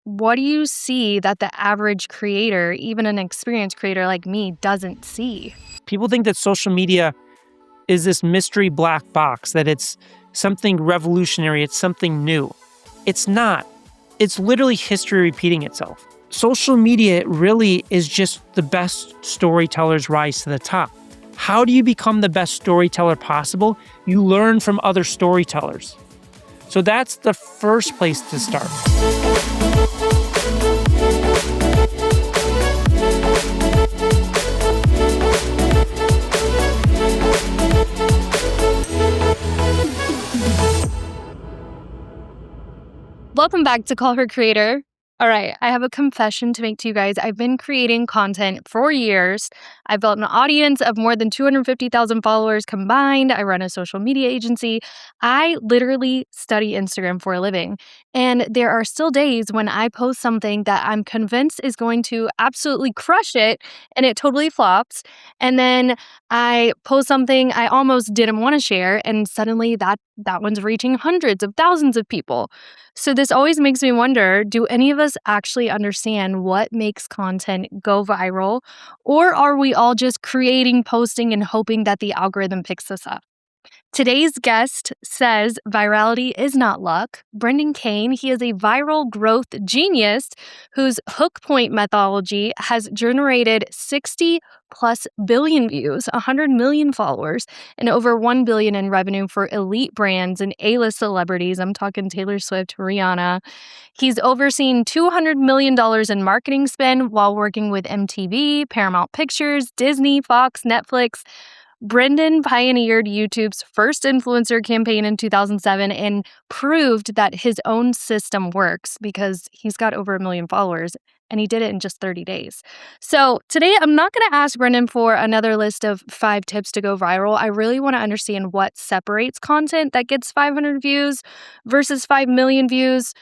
what do you see that the average creator, even an experienced creator like me, doesn't see? People think that social media is this mystery black box, that it's something revolutionary, it's something new. It's not. It's literally history repeating itself. Social media really is just the best storytellers rise to the top. How do you become the best storyteller possible? You learn from other storytellers. So that's the first place to start. Welcome back to Call Her Creator. All right, I have a confession to make to you guys. I've been creating content for years. I've built an audience of more than 250,000 followers combined. I run a social media agency. I literally study Instagram for a living. And there are still days when I post something that I'm convinced is going to absolutely crush it, and it totally flops. And then I post something I almost didn't want to share, and suddenly that one's reaching hundreds of thousands of people. So this always makes me wonder, do any of us actually understand what makes content go viral? Or are we all just creating, posting, and hoping that the algorithm picks us up? Today's guest says virality is not luck. Brendan Kane, he is a viral growth genius whose hook point methodology has generated 60 plus billion views, 100 million followers, and over 1 billion in revenue for elite brands and A-list celebrities. I'm talking Taylor Swift, Rihanna. He's overseen $200 million in marketing spend while working with MTV, Paramount Pictures, Disney, Fox, Netflix. Brendan pioneered YouTube's first influencer campaign in 2007 and proved that his own system works because he's got over 1 million followers, and he did it in just 30 days. So today, I'm not going to ask Brendan for another list of 5 tips to go viral. I really want to understand what separates content that gets 500 views versus 5 million views.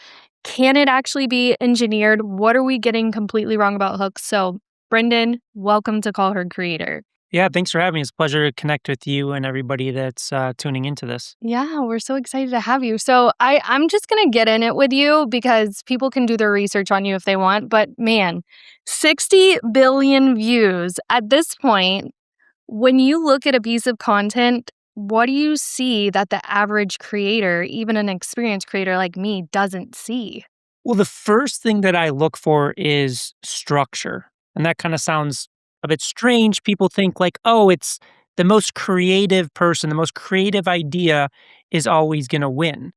Can it actually be engineered? What are we getting completely wrong about hooks? So Brendan, welcome to Call Her Creator. Yeah, thanks for having me. It's a pleasure to connect with you and everybody that's tuning into this. Yeah, we're so excited to have you. So I'm just going to get in it with you because people can do their research on you if they want. But man, 60 billion views at this point, when you look at a piece of content, what do you see that the average creator, even an experienced creator like me, doesn't see? Well, the first thing that I look for is structure. And that kind of sounds a bit strange. People think like, oh, it's the most creative person, the most creative idea is always going to win.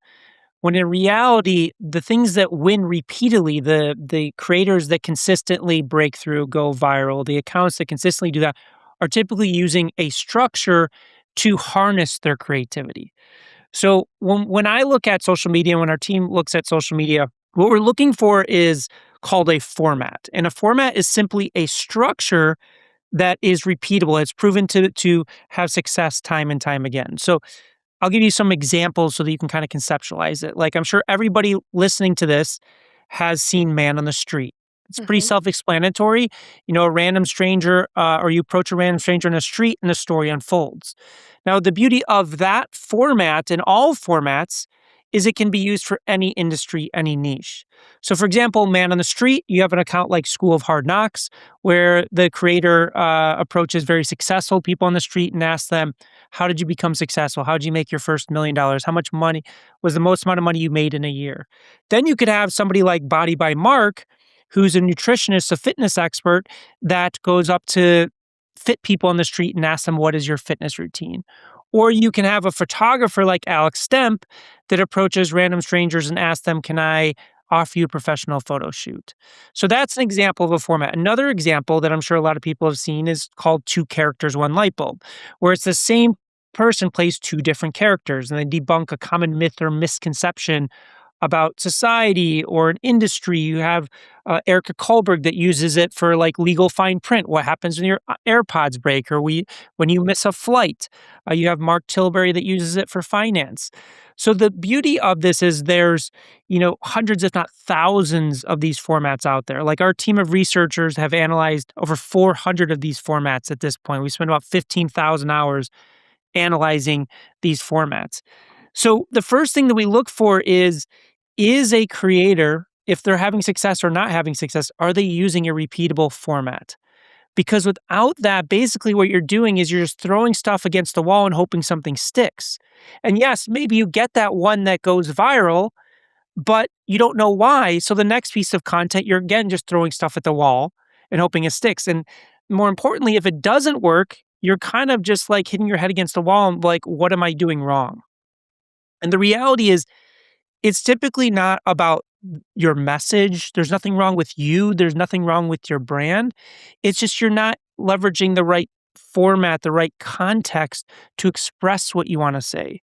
When in reality, the things that win repeatedly, the creators that consistently break through, go viral, the accounts that consistently do that are typically using a structure to harness their creativity. So when I look at social media, when our team looks at social media, what we're looking for is called a format. And a format is simply a structure that is repeatable. It's proven to have success time and time again. So I'll give you some examples so that you can kind of conceptualize it. Like I'm sure everybody listening to this has seen Man on the Street. It's pretty self-explanatory. You know, a random stranger, or you approach a random stranger in the street and the story unfolds. Now, the beauty of that format and all formats is it can be used for any industry, any niche. So for example, Man on the Street, you have an account like School of Hard Knocks, where the creator approaches very successful people on the street and asks them, how did you become successful? How did you make your first $1 million? How much money was the most amount of money you made in a year? Then you could have somebody like Body by Mark, who's a nutritionist, a fitness expert that goes up to fit people on the street and asks them, what is your fitness routine? Or you can have a photographer like Alex Stemp that approaches random strangers and asks them, can I offer you a professional photo shoot? So that's an example of a format. Another example that I'm sure a lot of people have seen is called 2 characters, 1 light bulb, where it's the same person plays 2 different characters and they debunk a common myth or misconception about society or an industry. You have Erica Kolberg that uses it for like legal fine print. What happens when your AirPods break or when you miss a flight? You have Mark Tilbury that uses it for finance. So the beauty of this is there's, hundreds, if not thousands of these formats out there. Like our team of researchers have analyzed over 400 of these formats at this point. We spent about 15,000 hours analyzing these formats. So the first thing that we look for is a creator if they're having success or not having success, are they using a repeatable format? Because without that, basically what you're doing is you're just throwing stuff against the wall and hoping something sticks. And yes, maybe you get that one that goes viral, but you don't know why. So the next piece of content, you're again just throwing stuff at the wall and hoping it sticks. And more importantly, if it doesn't work, you're kind of just like hitting your head against the wall and like, what am I doing wrong? And the reality is, it's typically not about your message. There's nothing wrong with you. There's nothing wrong with your brand. It's just you're not leveraging the right format, the right context to express what you want to say.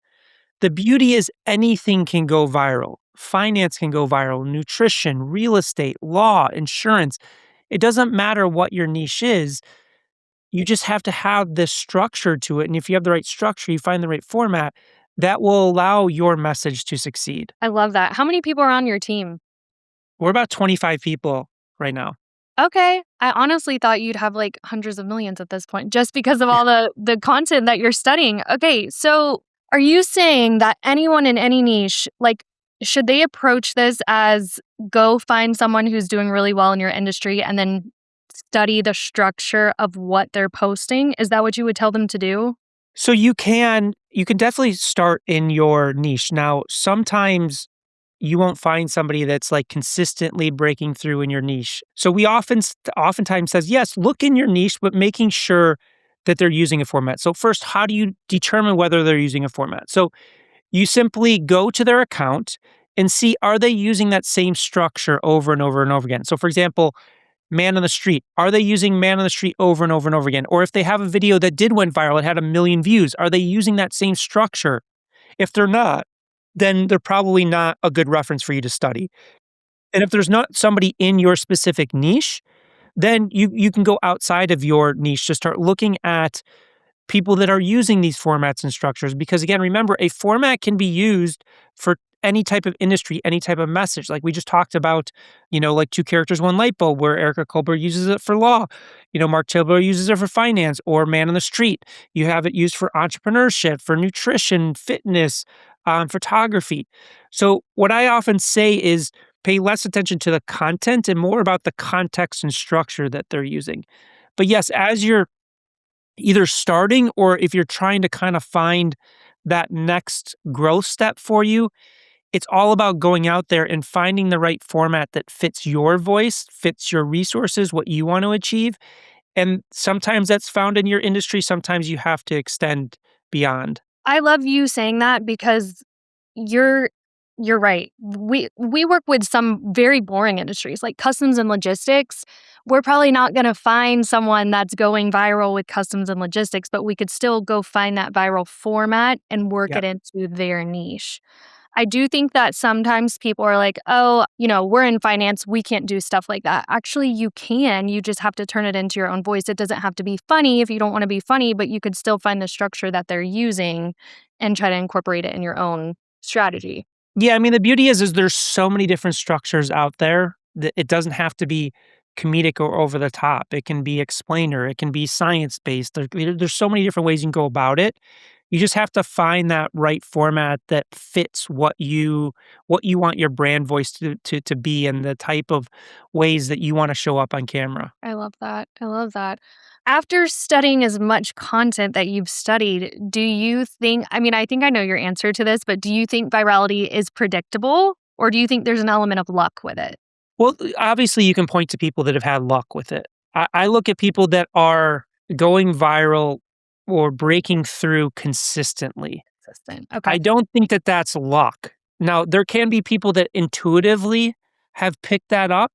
The beauty is anything can go viral. Finance can go viral, nutrition, real estate, law, insurance. It doesn't matter what your niche is. You just have to have this structure to it. And if you have the right structure, you find the right format, that will allow your message to succeed. I love that. How many people are on your team? We're about 25 people right now. Okay. I honestly thought you'd have like hundreds of millions at this point just because of all the content that you're studying. Okay, so are you saying that anyone in any niche, like, should they approach this as go find someone who's doing really well in your industry and then study the structure of what they're posting? Is that what you would tell them to do? So you can definitely start in your niche. Now, sometimes you won't find somebody that's like consistently breaking through in your niche. So we oftentimes says, yes, look in your niche, but making sure that they're using a format. So first, how do you determine whether they're using a format? So you simply go to their account and see, are they using that same structure over and over and over again? So for example, man on the street, are they using man on the street over and over and over again? Or if they have a video that did went viral, it had 1 million views, are they using that same structure? If they're not, then they're probably not a good reference for you to study. And if there's not somebody in your specific niche, then you can go outside of your niche to start looking at people that are using these formats and structures. Because again, remember, a format can be used for any type of industry, any type of message. Like we just talked about, like Two Characters, One Light Bulb, where Erica Colbert uses it for law. Mark Taylor uses it for finance, or Man on the Street. You have it used for entrepreneurship, for nutrition, fitness, photography. So what I often say is pay less attention to the content and more about the context and structure that they're using. But yes, as you're either starting or if you're trying to kind of find that next growth step for you, it's all about going out there and finding the right format that fits your voice, fits your resources, what you want to achieve. And sometimes that's found in your industry. Sometimes you have to extend beyond. I love you saying that because you're you're right. We work with some very boring industries like customs and logistics. We're probably not going to find someone that's going viral with customs and logistics, but we could still go find that viral format and work Yeah. it into their niche. I do think that sometimes people are like, oh, we're in finance. We can't do stuff like that. Actually, you can. You just have to turn it into your own voice. It doesn't have to be funny if you don't want to be funny, but you could still find the structure that they're using and try to incorporate it in your own strategy. Yeah, I mean, the beauty is there's so many different structures out there that it doesn't have to be comedic or over the top. It can be explainer, it can be science based. There's so many different ways you can go about it. You just have to find that right format that fits what you want your brand voice to be and the type of ways that you want to show up on camera. I love that. I love that. After studying as much content that you've studied, do you think, I think I know your answer to this, but do you think virality is predictable or do you think there's an element of luck with it? Well, obviously, you can point to people that have had luck with it. I look at people that are going viral or breaking through consistently. Consistent. I Okay. don't think that that's luck. Now, there can be people that intuitively have picked that up,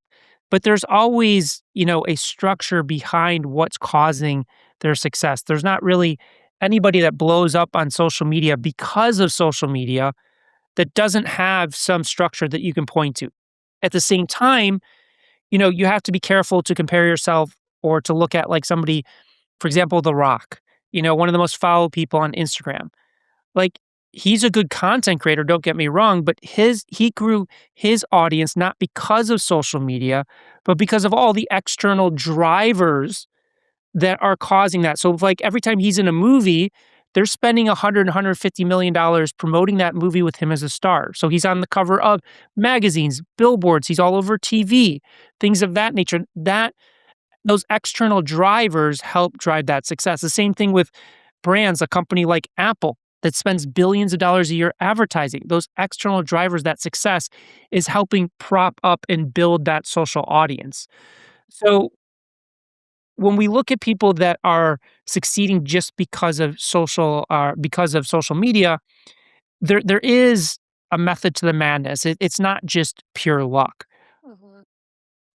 but there's always, a structure behind what's causing their success. There's not really anybody that blows up on social media because of social media that doesn't have some structure that you can point to. At the same time, you have to be careful to compare yourself or to look at like somebody, for example, The Rock, one of the most followed people on Instagram. Like he's a good content creator, don't get me wrong, but he grew his audience not because of social media, but because of all the external drivers that are causing that. So like every time he's in a movie, they're spending 150 million dollars promoting that movie with him as a star. So he's on the cover of magazines, billboards, he's all over TV, things of that nature. That those external drivers help drive that success. The same thing with brands, a company like Apple that spends billions of dollars a year advertising. Those external drivers, that success is helping prop up and build that social audience. So when we look at people that are succeeding just because of social media, there is a method to the madness. It's not just pure luck. Mhm.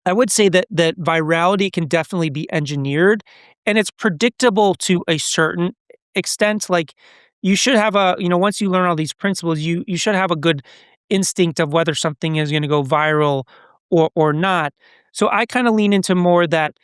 I would say that virality can definitely be engineered, and it's predictable to a certain extent. Like, you should have once you learn all these principles, you should have a good instinct of whether something is gonna go viral or not. So I kinda lean into more that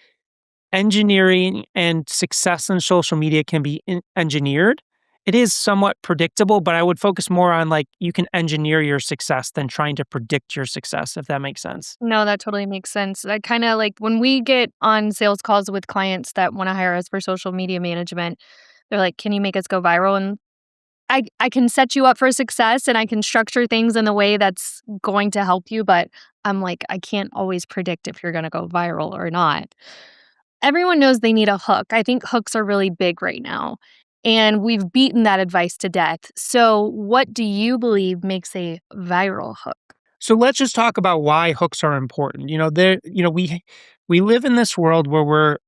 engineering and success in social media can be engineered. It is somewhat predictable, but I would focus more on, like, you can engineer your success than trying to predict your success, if that makes sense. No, that totally makes sense. I kinda like when we get on sales calls with clients that wanna hire us for social media management, they're like, "Can you make us go viral?" And I can set you up for success and I can structure things in the way that's going to help you, but I'm like, I can't always predict if you're gonna go viral or not. Everyone knows they need a hook. I think hooks are really big right now, and we've beaten that advice to death. So, what do you believe makes a viral hook? So let's just talk about why hooks are important. We live in this world where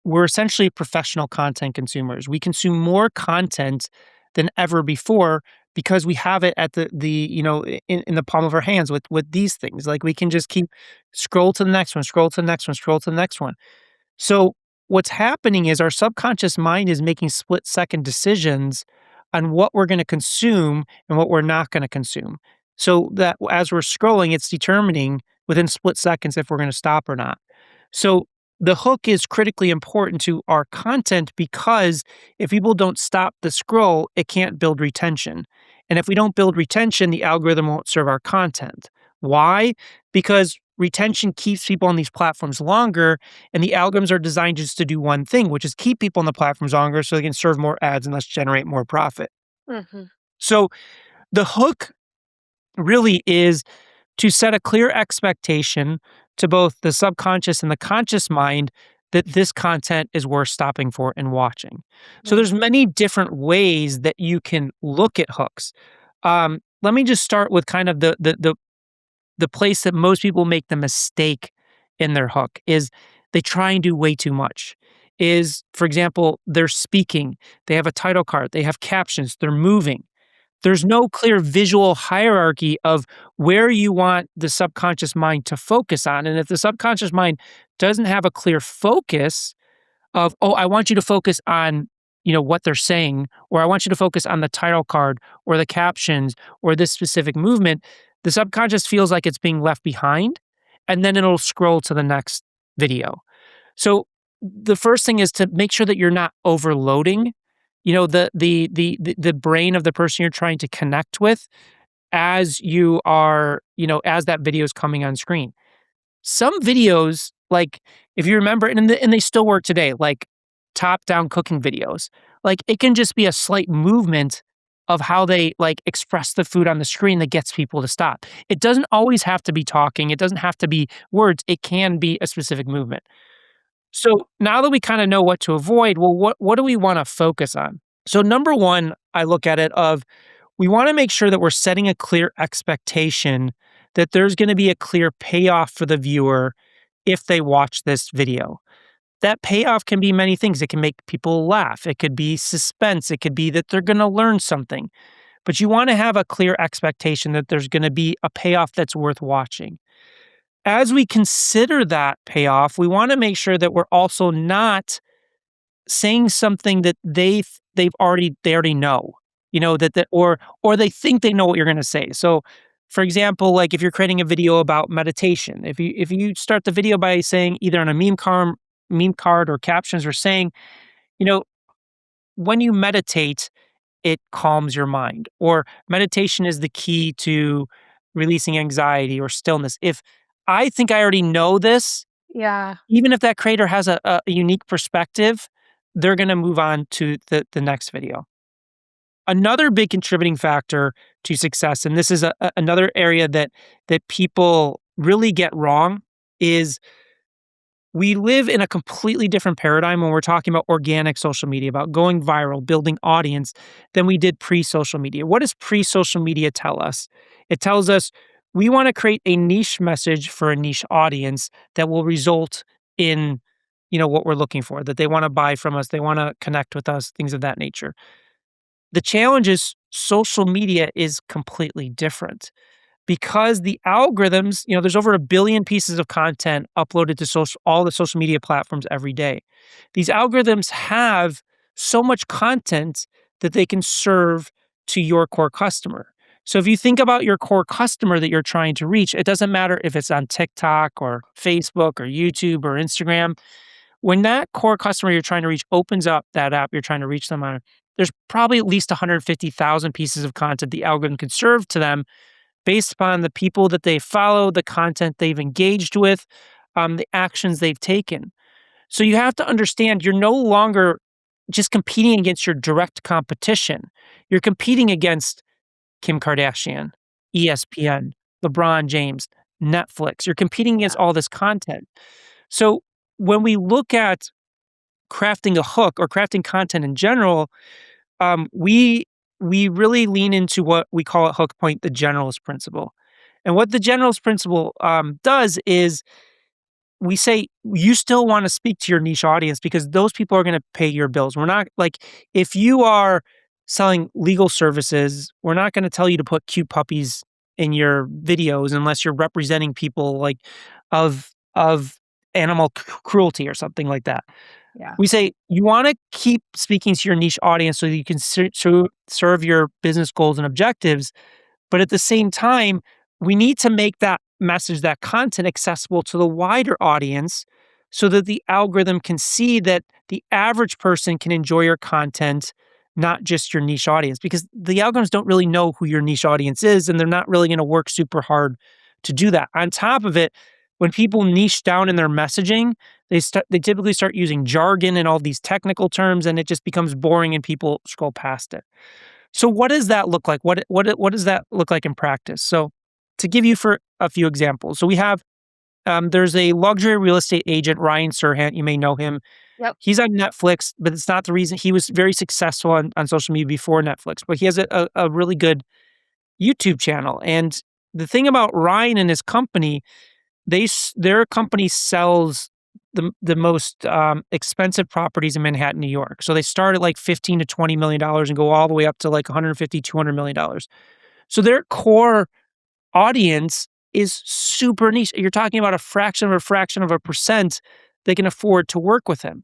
we're essentially professional content consumers. We consume more content than ever before because we have it at in the palm of our hands with these things. Like, we can just keep scroll to the next one, scroll to the next one, scroll to the next one. So what's happening is our subconscious mind is making split-second decisions on what we're gonna consume and what we're not gonna consume. So that as we're scrolling, it's determining within split seconds if we're gonna stop or not. So the hook is critically important to our content because if people don't stop the scroll, it can't build retention. And if we don't build retention, the algorithm won't serve our content. Why? Because retention keeps people on these platforms longer, and the algorithms are designed just to do one thing, which is keep people on the platforms longer so they can serve more ads and thus generate more profit. Mhm. So the hook really is to set a clear expectation to both the subconscious and the conscious mind that this content is worth stopping for and watching. So Mhm. there's many different ways that you can look at hooks. Let me just start with kind of the place that most people make the mistake in their hook is they try and do way too much. Is, for example, they're speaking, they have a title card, they have captions, they're moving. There's no clear visual hierarchy of where you want the subconscious mind to focus on. And if the subconscious mind doesn't have a clear focus of, oh, I want you to focus on, what they're saying, or I want you to focus on the title card or the captions or this specific movement, the subconscious feels like it's being left behind, and then it'll scroll to the next video. So the first thing is to make sure that you're not overloading, the brain of the person you're trying to connect with as you are, as that video is coming on screen. Some videos, like, if you remember, and they still work today, like top-down cooking videos. Like, it can just be a slight movement of how they, like, express the food on the screen that gets people to stop. It doesn't always have to be talking, it doesn't have to be words, it can be a specific movement. So, now that we kinda know what to avoid, well, what do we wanna focus on? So, number 1, I look at it of we wanna make sure that we're setting a clear expectation that there's gonna be a clear payoff for the viewer if they watch this video. That payoff can be many things. It can make people laugh. It could be suspense. It could be that they're gonna learn something. But you wanna have a clear expectation that there's gonna be a payoff that's worth watching. As we consider that payoff, we wanna make sure that we're also not saying something that they already know, or they think they know what you're gonna say. So, for example, like, if you're creating a video about meditation, if you start the video by saying either on a meme card or captions, or saying, you know, when you meditate, it calms your mind, or meditation is the key to releasing anxiety or stillness. If I think I already know this, Yeah. even if that creator has a unique perspective, they're gonna move on to the next video. Another big contributing factor to success, and this is another area that people really get wrong, is we live in a completely different paradigm when we're talking about organic social media, about going viral, building audience, than we did pre-social media. What does pre-social media tell us? It tells us we want to create a niche message for a niche audience that will result in, what we're looking for, that they want to buy from us, they want to connect with us, things of that nature. The challenge is social media is completely different because the algorithms, there's over 1 billion pieces of content uploaded to all the social media platforms every day. These algorithms have so much content that they can serve to your core customer. So if you think about your core customer that you're trying to reach, it doesn't matter if it's on TikTok or Facebook or YouTube or Instagram. When that core customer you're trying to reach opens up that app you're trying to reach them on, there's probably at least 150,000 pieces of content the algorithm can serve to them based upon the people that they follow, the content they've engaged with, the actions they've taken. So you have to understand you're no longer just competing against your direct competition. You're competing against Kim Kardashian, ESPN, LeBron James, Netflix. You're competing against Yeah. all this content. So when we look at crafting a hook or crafting content in general, we really lean into what we call at Hook Point the Generalist Principle. And what the Generalist Principle does is we say you still want to speak to your niche audience because those people are going to pay your bills. We're not like if you are selling legal services, we're not going to tell you to put cute puppies in your videos unless you're representing people like of animal cruelty or something like that. Yeah. We say you want to keep speaking to your niche audience so that you can serve your business goals and objectives. But at the same time, we need to make that message, that content accessible to the wider audience so that the algorithm can see that the average person can enjoy your content, not just your niche audience, because the algorithms don't really know who your niche audience is, and they're not really going to work super hard to do that. On top of it, when people niche down in their messaging, they typically start using jargon and all these technical terms, and it just becomes boring and people scroll past it. So what does that look like? What does that look like in practice? So to give you for a few examples, so we have there's a luxury real estate agent, Ryan Serhant. You may know him. Yep. He's on Netflix, but it's not the reason he was very successful on social media before Netflix. But he has a really good YouTube channel. And the thing about Ryan and his company, their company sells the most expensive properties in Manhattan, New York. So they start at like 15 to $20 million and go all the way up to like 150, $200 million. So their core audience is super niche. You're talking about a fraction of a percent they can afford to work with him.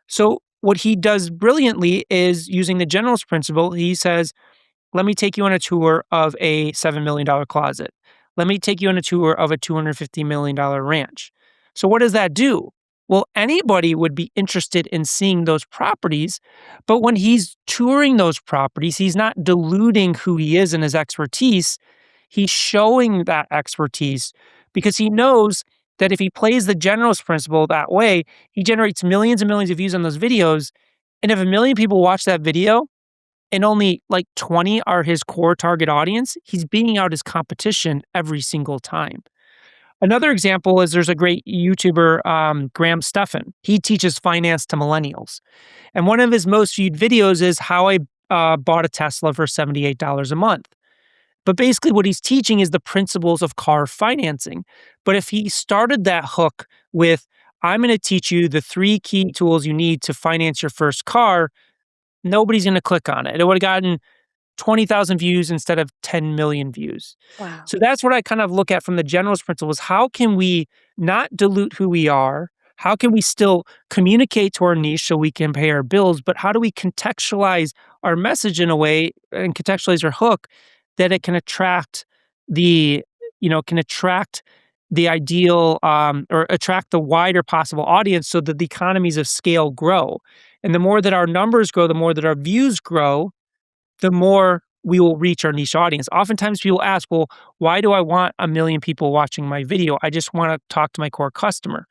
So what he does brilliantly is using the generalist principle. He says, let me take you on a tour of a $7 million closet. Let me take you on a tour of a $250 million ranch. So what does that do? Well, anybody would be interested in seeing those properties, but when he's touring those properties, he's not diluting who he is and his expertise. He's showing that expertise because he knows that if he plays the generalist principle that way, he generates millions and millions of views on those videos. And if 1 million people watch that video, and only like 20 are his core target audience, he's beating out his competition every single time. Another example is there's a great YouTuber, Graham Stephan. He teaches finance to millennials. And one of his most viewed videos is how I bought a Tesla for $78 a month. But basically, what he's teaching is the principles of car financing. But if he started that hook with, I'm going to teach you the 3 key tools you need to finance your first car, nobody's going to click on it. It would have gotten 20,000 views instead of 10 million views. Wow. So that's what I kind of look at from the generalist principles. How can we not dilute who we are? How can we still communicate to our niche so we can pay our bills? But how do we contextualize our message in a way and contextualize our hook that it can attract the, can attract the ideal or attract the wider possible audience so that the economies of scale grow. And the more that our numbers grow, the more that our views grow, the more we will reach our niche audience. Oftentimes people ask, well, why do I want 1 million people watching my video? I just want to talk to my core customer.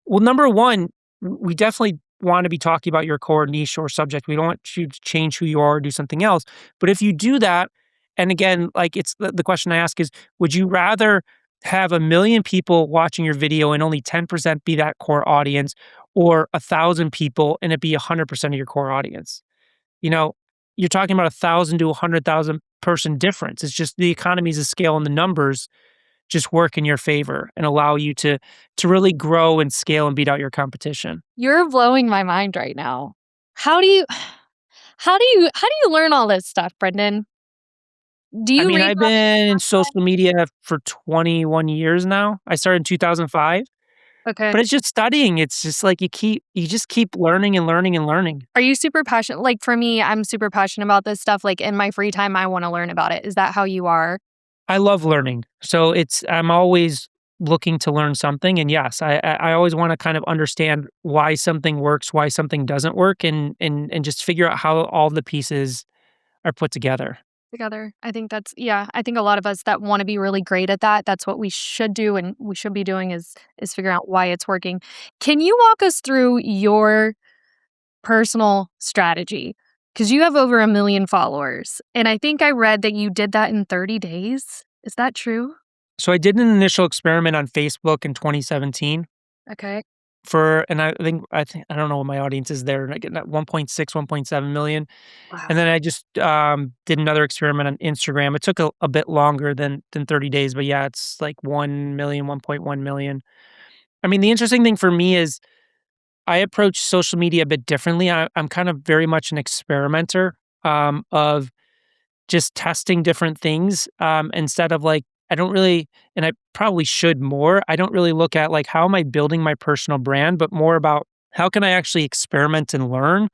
Well, number one, we definitely want to be talking about your core niche or subject. We don't want you to change who you are or do something else. But if you do that, and again, like it's the question I ask is, would you rather have 1 million people watching your video and only 10% be that core audience, or 1,000 people and it be 100% of your core audience? You know, you're talking about 1,000 to 100,000 person difference. It's just the economies of scale and the numbers just work in your favor and allow you to really grow and scale and beat out your competition. You're blowing my mind right now. How do you how do you learn all this stuff, Brendan? Do I you mean, read I've about been in social media for 21 years now. I started in 2005, Okay. but it's just studying. It's just like you just keep learning and learning and learning. Are you super passionate? Like for me, I'm super passionate about this stuff. Like in my free time, I want to learn about it. Is that how you are? I love learning. So I'm always looking to learn something. And yes, I always want to kind of understand why something works, why something doesn't work, and just figure out how all the pieces are put together. Together. I think that's yeah, I think a lot of us that want to be really great at that, that's what we should do and we should be doing is figure out why it's working. Can you walk us through your personal strategy? Cuz you have over 1 million followers, and I think I read that you did that in 30 days. Is that true? So I did an initial experiment on Facebook in 2017 Okay. and I think I don't know what my audience is there, like at 1.6, 1.7 million. And Wow. then I just did another experiment on Instagram. It took a bit longer than 30 days, but yeah, it's like 1 million, 1.1 million. I mean, the interesting thing for me is I approach social media a bit differently. I'm kind of very much an experimenter of just testing different things instead of like, I don't really, and I probably should more. I don't really look at like, how am I building my personal brand, but more about how can I actually experiment and learn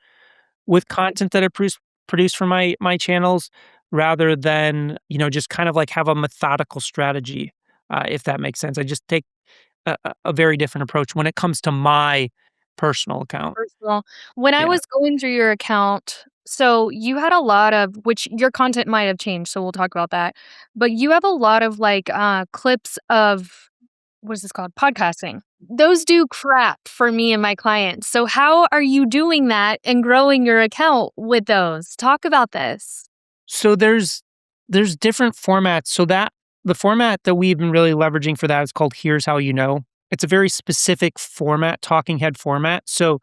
with content that I produce for my channels rather than, just kind of like have a methodical strategy, if that makes sense. I just take a very different approach when it comes to my personal account. Personal. When I Yeah. was going through your account, so you had a lot of which your content might have changed, so we'll talk about that. But you have a lot of like clips of what is this called? Podcasting. Those do crap for me and my clients. So how are you doing that and growing your account with those? Talk about this. So there's different formats. So that the format that we've been really leveraging for that is called Here's How You Know. It's a very specific format, talking head format. So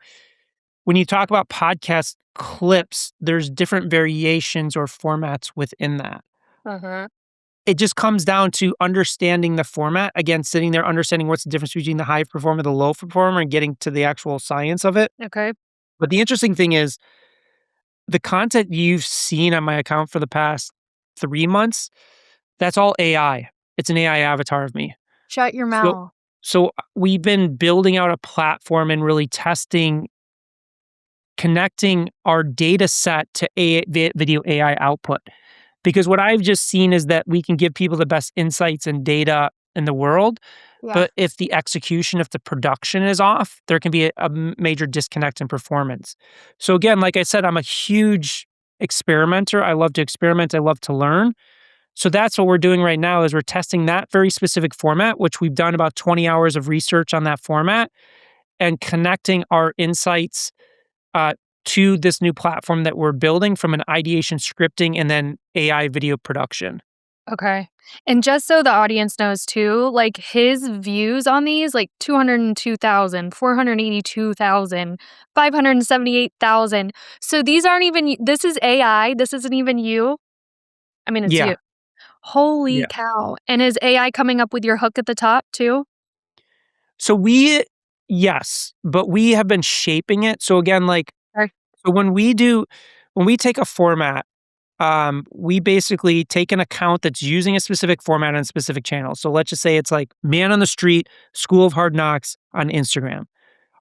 when you talk about podcast clips, there's different variations or formats within that. Uh-huh. It just comes down to understanding the format. Again, sitting there, understanding what's the difference between the high performer, the low performer, and getting to the actual science of it. Okay. But the interesting thing is the content you've seen on my account for the past 3 months, that's all AI. It's an AI avatar of me. Shut your So, mouth. so we've been building out a platform and really testing, connecting our data set to video AI output. Because what I've just seen is that we can give people the best insights and data in the world. Yeah. But if the execution, if the production is off, there can be a major disconnect in performance. So again, like I said, I'm a huge experimenter. I love to experiment. I love to learn. So that's what we're doing right now is we're testing that very specific format, which we've done about 20 hours of research on that format and connecting our insights uh, to this new platform that we're building from an ideation scripting and then AI video production. Okay. And just so the audience knows too, like his views on these, like 202,000, 482,000, 578,000. So these aren't even, this is AI. This isn't even you. I mean, it's Yeah. you. Holy Yeah. cow. And is AI coming up with your hook at the top too? So yes, but we have been shaping it. So again, like, Or- so when we take a format, we basically take an account that's using a specific format on a specific channel. So let's just say it's like Man on the Street, School of Hard Knocks on Instagram.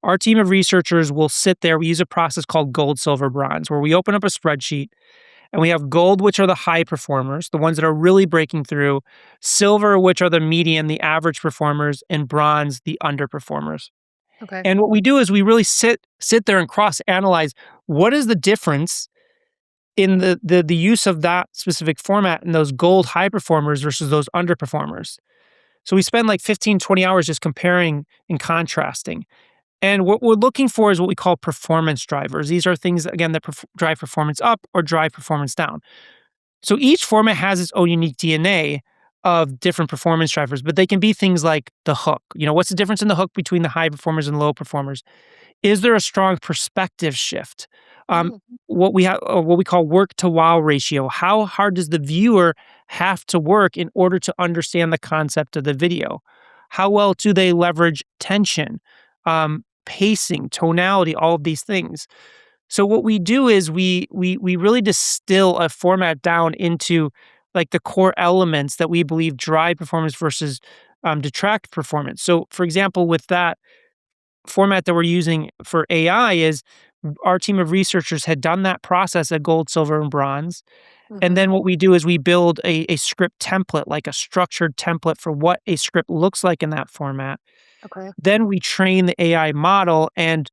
Our team of researchers will sit there. We use a process called gold, silver, bronze, where we open up a spreadsheet and we have gold, which are the high performers, the ones that are really breaking through, silver, which are the median, the average performers, and bronze, the underperformers. Okay. And what we do is we really sit there and cross analyze what is the difference in the use of that specific format and those gold high performers versus those underperformers. So we spend like 15, 20 hours just comparing and contrasting. And what we're looking for is what we call performance drivers. These are things, again, that drive performance up or drive performance down. So each format has its own unique DNA of different performance drivers, but they can be things like the hook. What's the difference in the hook between the high performers and low performers? Is there a strong perspective shift? Um, Mhm. what we call work to wow ratio. How hard does the viewer have to work in order to understand the concept of the video? How well do they leverage tension, pacing, tonality, all of these things? So what we do is we really distill a format down into like the core elements that we believe drive performance versus detract performance. So, for example, with that format that we're using for AI is our team of researchers had done that process at gold, silver, and bronze. And Mhm. then what we do is we build a script template, like a structured template for what a script looks like in that format. Okay. Then we train the AI model and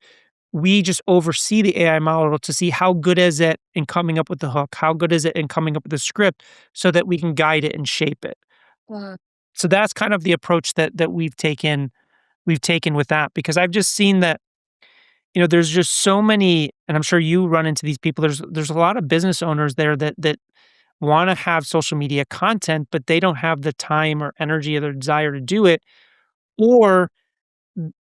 we just oversee the AI model to see how good is it in coming up with the hook, how good is it in coming up with the script so that we can guide it and shape it. Uh, So that's kind of the approach that we've taken with that because I've just seen that there's just so many, and I'm sure you run into these people. There's a lot of business owners there that want to have social media content, but they don't have the time or energy or the desire to do it, or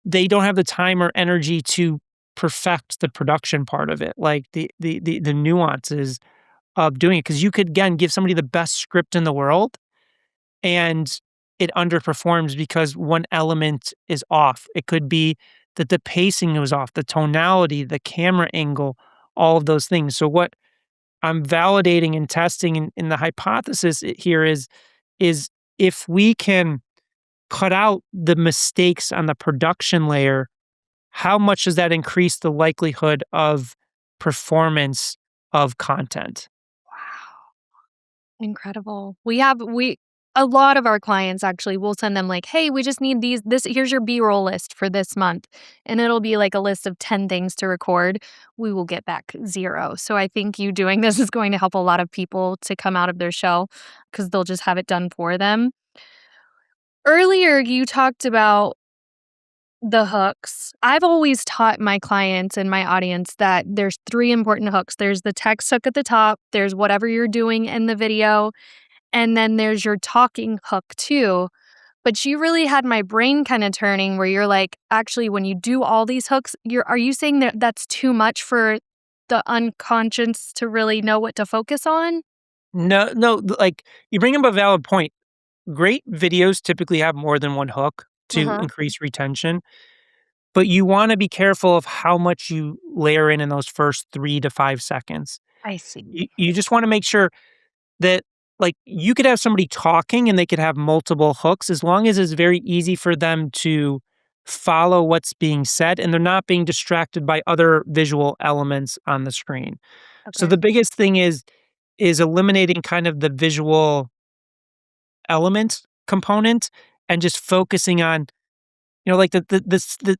they don't have the time or energy to perfect the production part of it, like the nuances of doing it. Because you could again give somebody the best script in the world, and it underperforms because one element is off. It could be that the pacing was off, the tonality, the camera angle, all of those things. So what I'm validating and testing in the hypothesis here is if we can cut out the mistakes on the production layer, how much does that increase the likelihood of performance of content? wow. Incredible. We a lot of our clients actually will send them like, "Hey, we just need this here's your B-roll list for this month." And it'll be like a list of 10 things to record. We will get back 0. So I think you doing this is going to help a lot of people to come out of their shell because 'cause they'll just have it done for them. Earlier, you talked about the hooks. I've always taught my clients and my audience that there's 3 important hooks. There's the text hook at the top, there's whatever you're doing in the video, and then there's your talking hook too. But you really had my brain kinda turning where you're like, actually, when you do all these hooks, are you saying that that's too much for the unconscious to really know what to focus on? No, no, like you bring up a valid point. Great videos typically have more than one hook to Uh-huh. increase retention, but you want to be careful of how much you layer in those first 3 to 5 seconds. I see. You just want to make sure that like you could have somebody talking and they could have multiple hooks as long as it's very easy for them to follow what's being said and they're not being distracted by other visual elements on the screen. So Okay. the biggest thing is eliminating kind of the visual element component and just focusing on like the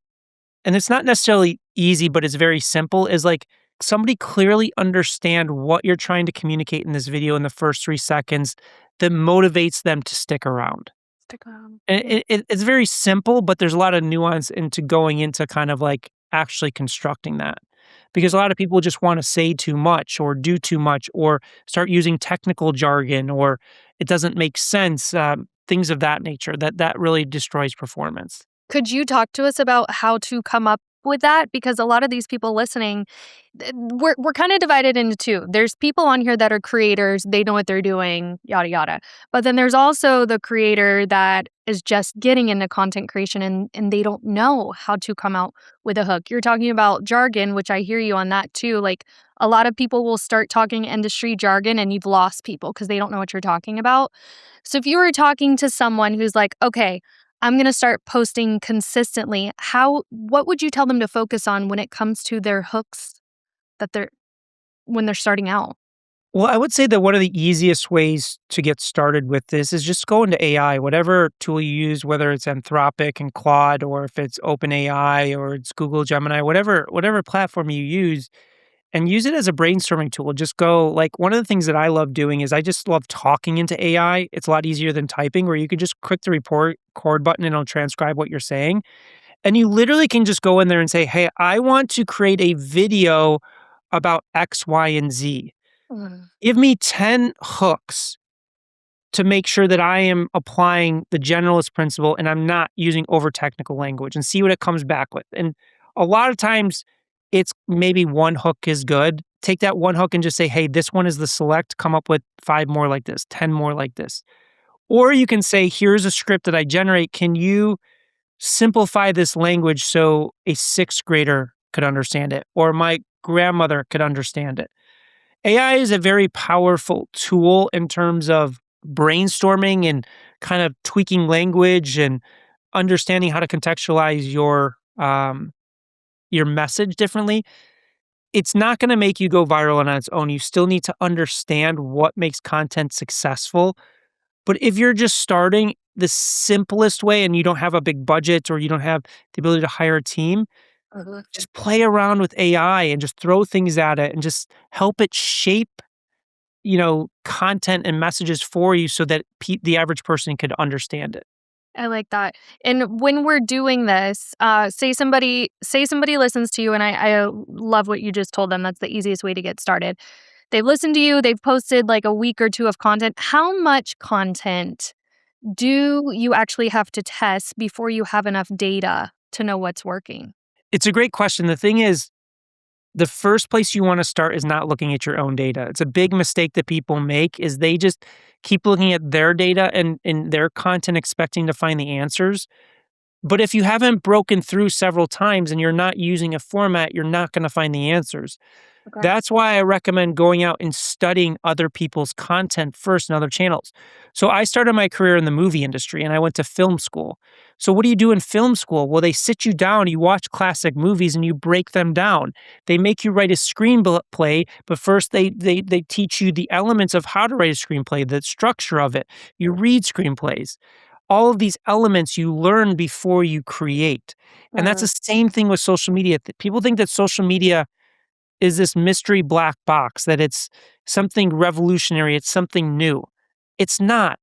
and it's not necessarily easy, but it's very simple, is like somebody clearly understand what you're trying to communicate in this video in the first 3 seconds that motivates them to stick around. Stick around. And Yeah. it's very simple, but there's a lot of nuance into going into kind of like actually constructing that. Because a lot of people just wanna say too much or do too much or start using technical jargon or it doesn't make sense, things of that nature that really destroys performance. Could you talk to us about how to come up with that? Because a lot of these people listening, we're kind of divided into two. There's people on here that are creators, they know what they're doing, yada yada. But then there's also the creator that is just getting into content creation and they don't know how to come out with a hook. You're talking about jargon, which I hear you on that too. Like a lot of people will start talking industry jargon and you've lost people because they don't know what you're talking about. So if you were talking to someone who's like, okay, I'm gonna start posting consistently. What would you tell them to focus on when it comes to their hooks that they're when they're starting out? Well, I would say that one of the easiest ways to get started with this is just go into AI, whatever tool you use, whether it's Anthropic and Claude, or if it's OpenAI or it's Google Gemini, whatever platform you and use it as a brainstorming tool. Just go like one of the things that I love doing is I just love talking into AI. It's a lot easier than typing, where you can just click the record button and it'll transcribe what you're saying. And you literally can just go in there and say, "Hey, I want to create a video about X, Y, and Z. Mm. Give me 10 hooks to make sure that I am applying the generalist principle and I'm not using over technical language," and see what it comes back with. And a lot of times it's maybe one hook is good. Take that one hook and just say, "Hey, this one is the select. Come up with 5 more like this, 10 more like this." Or you can say, "Here's a script that I generate. Can you simplify this language so a sixth grader could understand it or my grandmother could understand it?" AI is a very powerful tool in terms of brainstorming and kind of tweaking language and understanding how to contextualize your message differently. It's not going to make you go viral on its own. You still need to understand what makes content successful. But if you're just starting the simplest way and you don't have a big budget or you don't have the ability to hire a team, Mhm. just play around with AI and just throw things at it and just help it shape, content and messages for you so that the average person could understand it. I like that. And when we're doing this, say somebody listens to you, and I love what you just told them. That's the easiest way to get started. They've listened to you. They've posted like a week or two of content. How much content do you actually have to test before you have enough data to know what's working? It's a great question. The thing is, the first place you want to start is not looking at your own data. It's a big mistake that people make is they just keep looking at their data and their content expecting to find the answers. But if you haven't broken through several times and you're not using a format, you're not going to find the answers. Okay. That's why I recommend going out and studying other people's content first and other channels. So I started my career in the movie industry and I went to film school. So what do you do in film school? Well, they sit you down, you watch classic movies and you break them down. They make you write a screenplay, but first they teach you the elements of how to write a screenplay, the structure of it. You read screenplays. All of these elements you learn before you create. And that's Mhm. the same thing with social media. People think that social media is this mystery black box, that it's something revolutionary, it's something new. It's not.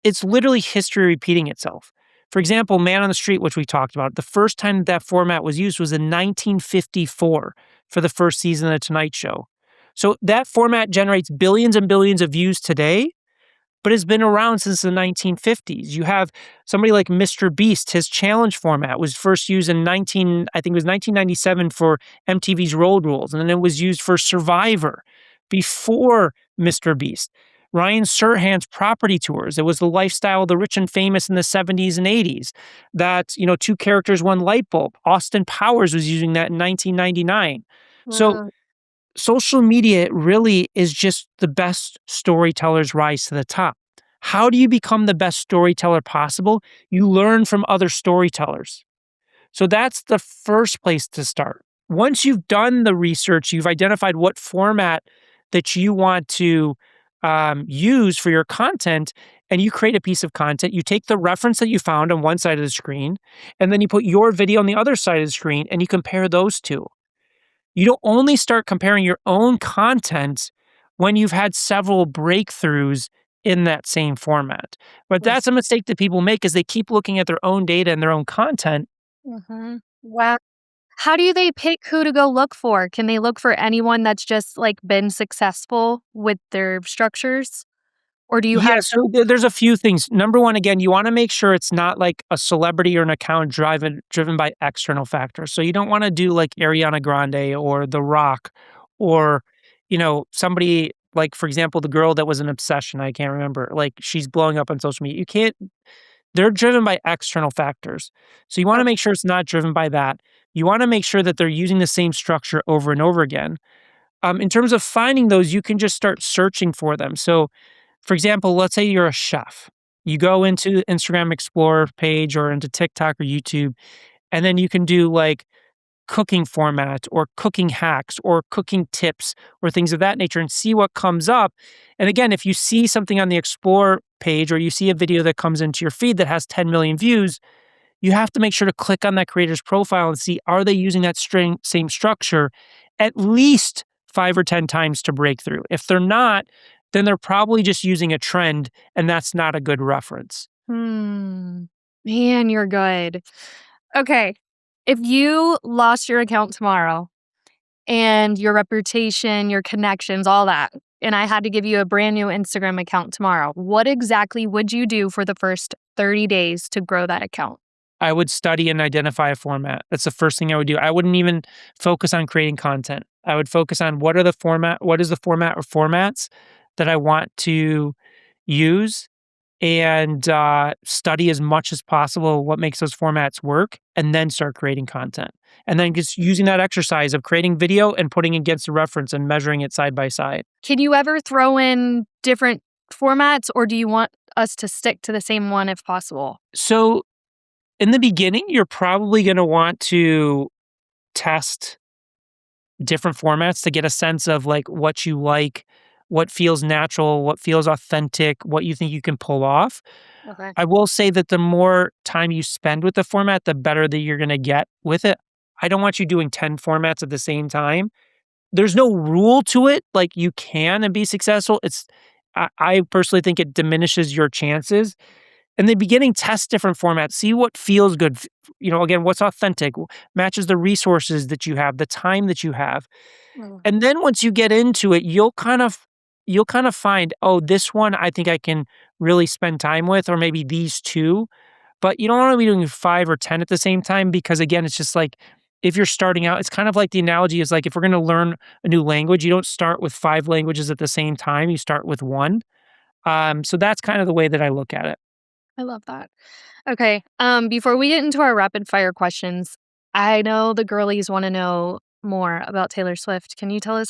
It's literally history repeating itself. For example, Man on the Street, which we talked about, the first time that format was used was in 1954 for the first season of The Tonight Show. So that format generates billions and billions of views today, but has been around since the 1950s. You have somebody like Mr. Beast, his challenge format was first used in I think it was 1997 for MTV's Road Rules, and then it was used for Survivor before Mr. Beast. Ryan Serhant's property tours, it was the lifestyle of the rich and famous in the 70s and 80s. That, two characters, one light bulb. Austin Powers was using that in 1999. So Mm. social media really is just the best storytellers rise to the top. How do you become the best storyteller possible? You learn from other storytellers. So that's the first place to start. Once you've done the research, you've identified what format that you want to use for your content, and you create a piece of content. You take the reference that you found on one side of the screen, and then you put your video on the other side of the screen, and you compare those two. You don't only start comparing your own content when you've had several breakthroughs in that same format. But that's Yes. a mistake that people make is they keep looking at their own data and their own content. Mhm. Wow. How do they pick who to go look for? Can they look for anyone that's just, like, been successful with their structures? Or do you have Yeah, so there's a few things. Number one, again, you want to make sure it's not like a celebrity or an account driven by external factors. So you don't want to do like Ariana Grande or The Rock or, somebody like, for example, the girl that was an obsession. I can't remember. Like she's blowing up on social media. You can't, they're driven by external factors. So you want to Okay. make sure it's not driven by that. You want to make sure that they're using the same structure over and over again. In terms of finding those, you can just start searching for them. So, for example, let's say you're a chef. You go into the Instagram Explorer page or into TikTok or YouTube, and then you can do like cooking format or cooking hacks or cooking tips or things of that nature and see what comes up. And again, if you see something on the Explore page or you see a video that comes into your feed that has 10 million views, you have to make sure to click on that creator's profile and see, are they using that same structure at least 5 or 10 times to break through. If they're not, then they're probably just using a trend and that's not a good reference. Hmm. Man, you're good. Okay. If you lost your account tomorrow and your reputation, your connections, all that, and I had to give you a brand new Instagram account tomorrow, what exactly would you do for the first 30 days to grow that account? I would study and identify a format. That's the first thing I would do. I wouldn't even focus on creating content. I would focus on what is the format or formats that I want to use and study as much as possible what makes those formats work and then start creating content. And then just using that exercise of creating video and putting it against a reference and measuring it side by side. Can you ever throw in different formats, or do you want us to stick to the same one if possible? So in the beginning, you're probably going to want to test different formats to get a sense of like what you like, what feels natural, what feels authentic, what you think you can pull off. Okay. I will say that the more time you spend with the format, the better that you're going to get with it. I don't want you doing 10 formats at the same time. There's no rule to it. Like you can and be successful. I personally think it diminishes your chances. In the beginning, test different formats, see what feels good. Again, what's authentic, matches the resources that you have, the time that you have. Mm. And then once you get into it, you'll kind of find, oh, this one I think I can really spend time with, or maybe these two. But you don't want to be doing 5 or 10 at the same time because again, it's just like if you're starting out, it's kind of like the analogy is like if we're going to learn a new language, you don't start with 5 languages at the same time, you start with one. So that's kind of the way that I look at it. I love that. Okay. Before we get into our rapid fire questions, I know the girlies want to know more about Taylor Swift. Can you tell us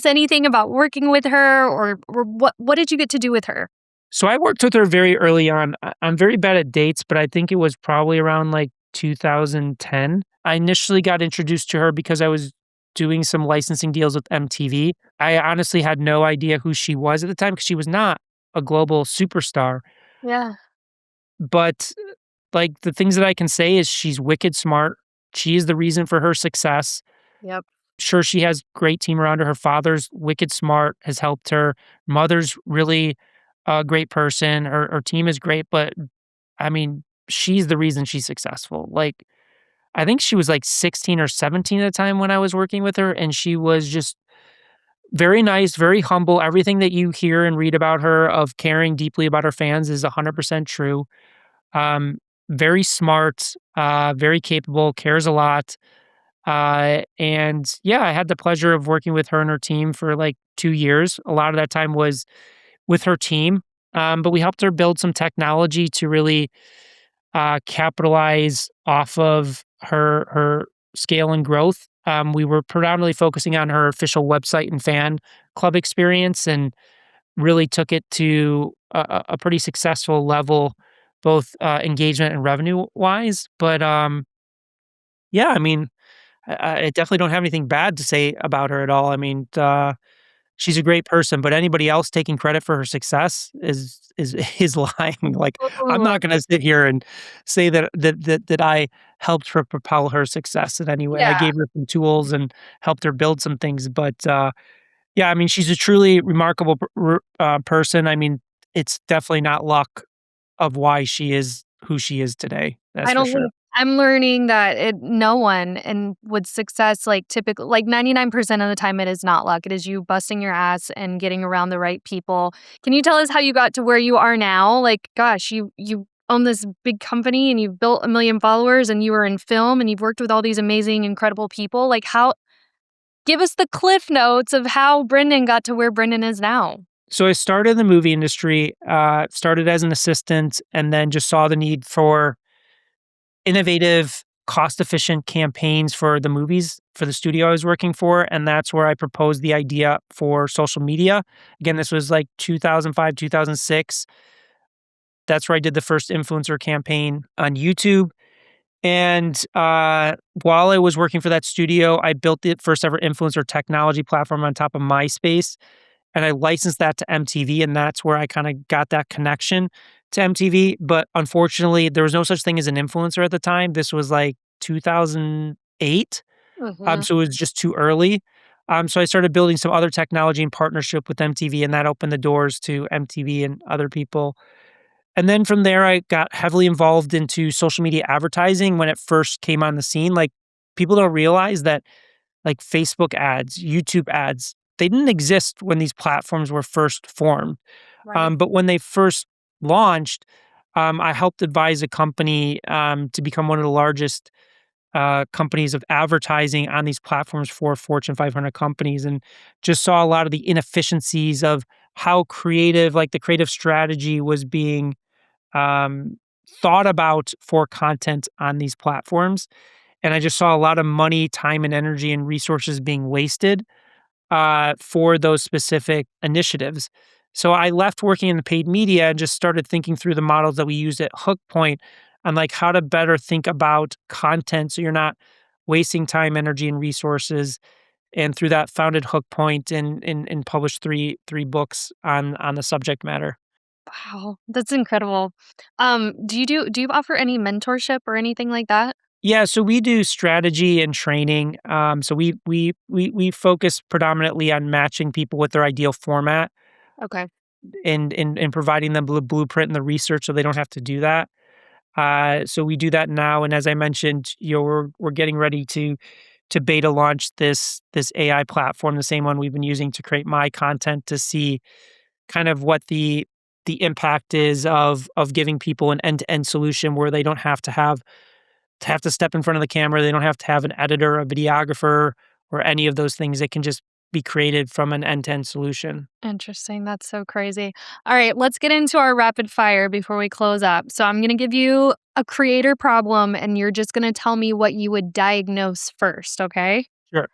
anything about working with her, or what did you get to do with her? So I worked with her very early on. I'm very bad at dates, but I think it was probably around like 2010. I initially got introduced to her because I was doing some licensing deals with MTV. I honestly had no idea who she was at the time because she was not a global superstar. Yeah. But like the things that I can say is she's wicked smart. She is the reason for her success. Yep. Sure, she has great team around her. Her father's wicked smart, has helped her. Mother's really a great person. Her team is great, but I mean, she's the reason she's successful. Like, I think she was like 16 or 17 at the time when I was working with her, and she was just very nice, very humble. Everything that you hear and read about her of caring deeply about her fans is 100% true. Um, Very smart, very capable, cares a lot. And yeah, I had the pleasure of working with her and her team for like 2 years. A lot of that time was with her team, but we helped her build some technology to really capitalize off of her scale and growth. We were predominantly focusing on her official website and fan club experience, and really took it to a pretty successful level, both engagement and revenue wise. But yeah, I mean, I definitely don't have anything bad to say about her at all. I mean, she's a great person, but anybody else taking credit for her success is lying. Like, I'm Ooh, not gonna sit here and say that I helped her propel her success in any way. I yeah. gave her some tools and helped her build some things, but, yeah, I mean, she's a truly remarkable person. I mean, it's definitely not luck of why she is who she is today, that's I for don't sure. think I'm learning that no one, and with success, like, 99% of the time, it is not luck. It is you busting your ass and getting around the right people. Can you tell us how you got to where you are now? Like, gosh, you own this big company, and you've built 1,000,000 followers, and you were in film, and you've worked with all these amazing, incredible people. Like, how give us the cliff notes of how Brendan got to where Brendan is now. So I started in the movie industry, started as an assistant, and then just saw the need for innovative, cost-efficient campaigns for the movies for the studio I was working for, and that's where I proposed the idea for social media. Again, this was like 2005, 2006. That's where I did the first influencer campaign on YouTube, and, while I was working for that studio, I built the first ever influencer technology platform on top of MySpace, and I licensed that to MTV, and that's where I kinda got that connection to MTV. But unfortunately, there was no such thing as an influencer at the time. This was, like, 2008, Mhm. so it was just too early. So I started building some other technology in partnership with MTV, and that opened the doors to MTV and other people. And then from there, I got heavily involved into social media advertising when it first came on the scene. Like, people don't realize that, like, Facebook ads, YouTube ads, they didn't exist when these platforms were first formed. Right. But when they first launched, I helped advise a company to become one of the largest companies of advertising on these platforms for Fortune 500 companies, and just saw a lot of the inefficiencies of how creative, like the creative strategy was being um, thought about for content on these platforms. And I just saw a lot of money, time, and energy and resources being wasted for those specific initiatives. So I left working in the paid media and just started thinking through the models that we used at Hook Point on like how to better think about content so you're not wasting time, energy, and resources. And through that, founded Hook Point and published three books on the subject matter. Wow, that's incredible. Do you offer any mentorship or anything like that? Yeah, so we do strategy and training. So we focus predominantly on matching people with their ideal format Okay. and providing them the blueprint and the research so they don't have to do that. So we do that now, and as I mentioned, we're getting ready to beta launch this AI platform, the same one we've been using to create my content, to see kind of what the impact is of giving people an end to end solution where they don't have to step in front of the camera. They don't have to have an editor, a videographer, or any of those things. It can just be created from an end to end solution. Interesting. That's so crazy. All right, let's get into our rapid fire before we close up. So, I'm going to give you a creator problem and you're just going to tell me what you would diagnose first, okay? Sure.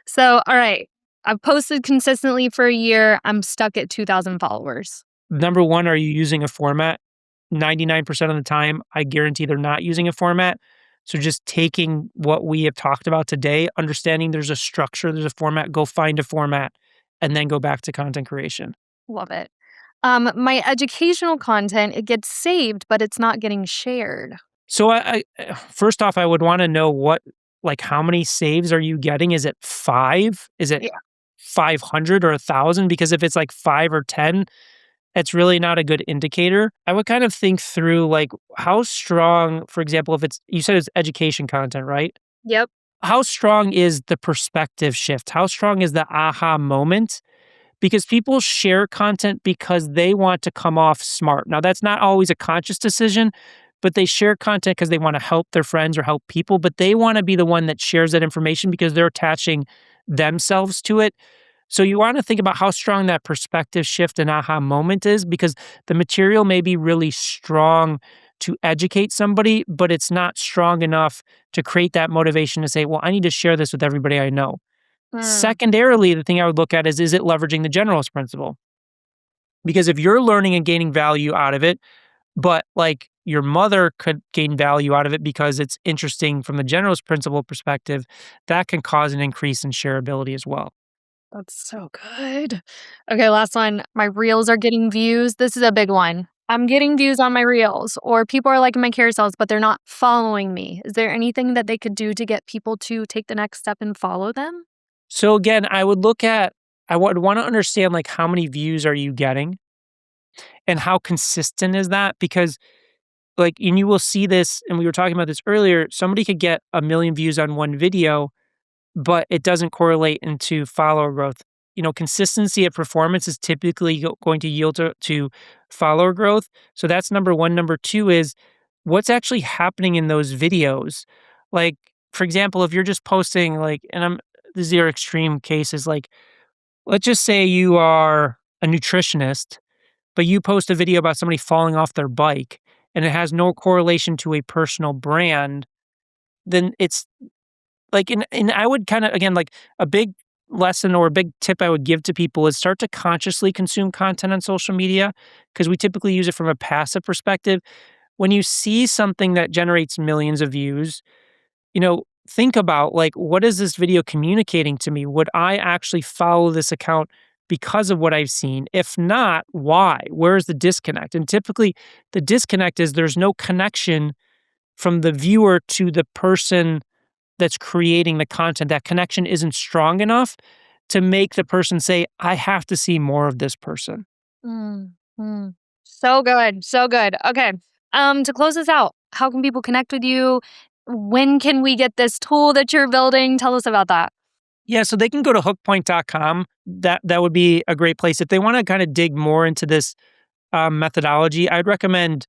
So, all right. I've posted consistently for a year. I'm stuck at 2,000 followers. Number one, are you using a format? 99% of the time, I guarantee they're not using a format. So just taking what we have talked about today, understanding there's a structure, there's a format, go find a format, and then go back to content creation. Love it. My educational content, it gets saved, but it's not getting shared. So first off, I would want to know like how many saves are you getting? Is it five? Is it Yeah. 500 or 1,000? Because if it's like five or 10, it's really not a good indicator. I would kind of think through like how strong, for example, if it's, you said it's education content, right? Yep. How strong is the perspective shift? How strong is the aha moment? Because people share content because they want to come off smart. Now, that's not always a conscious decision, but they share content because they want to help their friends or help people, but they want to be the one that shares that information because they're attaching themselves to it. So you want to think about how strong that perspective shift and aha moment is, because the material may be really strong to educate somebody, but it's not strong enough to create that motivation to say, well, I need to share this with everybody I know. Mm, Secondarily, the thing I would look at is it leveraging the generalist principle? Because if you're learning and gaining value out of it, but like your mother could gain value out of it because it's interesting from the generalist principle perspective, that can cause an increase in shareability as well. that's so good. Okay, last one. My reels are getting views. This is a big one. I'm getting views on my reels, or people are liking my carousels, but they're not following me. Is there anything that they could do to get people to take the next step and follow them? So again, I would want to understand like how many views are you getting and how consistent is that? Because like, and you will see this, and we were talking about this earlier, somebody could get 1 million views on one video, but it doesn't correlate into follower growth. You know, consistency of performance is typically going to yield to follower growth. So that's number one. Number two is what's actually happening in those videos. Like, for example, if you're just posting like, these are extreme cases, like let's just say you are a nutritionist, but you post a video about somebody falling off their bike and it has no correlation to a personal brand, then it's like, and I would kind of, again, like a big lesson or a big tip I would give to people is start to consciously consume content on social media because we typically use it from a passive perspective. When you see something that generates millions of views, think about like, what is this video communicating to me? Would I actually follow this account because of what I've seen? If not, why? Where's the disconnect? And typically, the disconnect is there's no connection from the viewer to the person that's creating the content. That connection isn't strong enough to make the person say, I have to see more of this person. Mm, mm. So good, so good. Okay. To close this out, how can people connect with you? When can we get this tool that you're building? Tell us about that. Yeah, so they can go to hookpoint.com. That would be a great place. If they want to kind of dig more into this methodology, I'd recommend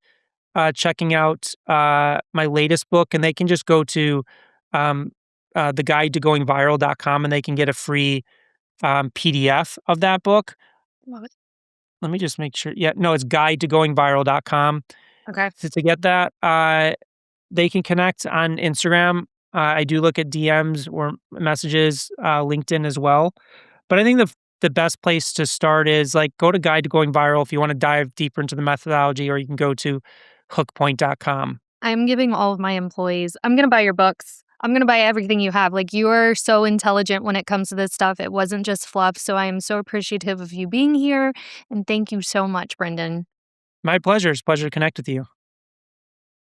checking out my latest book, and they can just go to um, the guide to going viral.com and they can get a free PDF of that book. Love it. Let me just make sure. Yeah, no, it's guide to going viral.com. Okay. To get that, they can connect on Instagram. I do look at DMs or messages, LinkedIn as well. But I think the best place to start is like go to Guide to Going Viral if you want to dive deeper into the methodology, or you can go to hookpoint.com. I'm giving all of my employees, I'm going to buy your books. I'm going to buy everything you have. Like, you are so intelligent when it comes to this stuff. It wasn't just fluff. So I am so appreciative of you being here. And thank you so much, Brendan. My pleasure. It's a pleasure to connect with you.